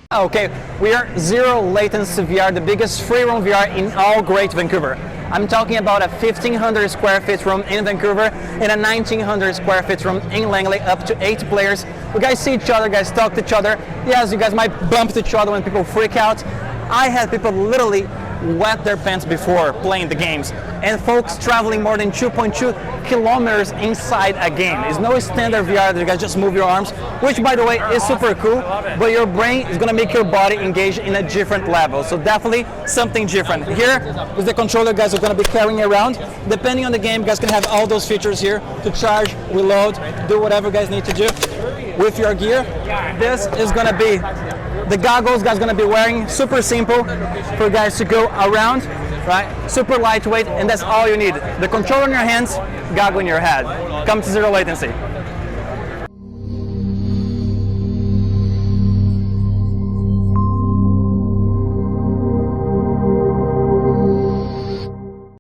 Okay, we are Zero Latency VR, the biggest free roam VR in all Great Vancouver. I'm talking about a 1,500 square feet room in Vancouver and a 1,900 square feet room in Langley, up to 8 players. You guys see each other, you guys talk to each other. Yes, you guys might bump each other when people freak out. I had people literally wet their pants before playing the games, and folks traveling more than 2.2 kilometers inside a game. It's no standard VR that you guys just move your arms, which by the way is super cool, but your brain is going to make your body engage in a different level. So definitely something different. Here is the controller you guys are going to be carrying around. Depending on the game, you guys can have all those features here to charge, reload, do whatever you guys need to do with your gear. This is going to be the goggles guys going to be wearing, super simple for guys to go around, right? Super lightweight, and that's all you need. The controller in your hands, goggle in your head. Come to Zero Latency.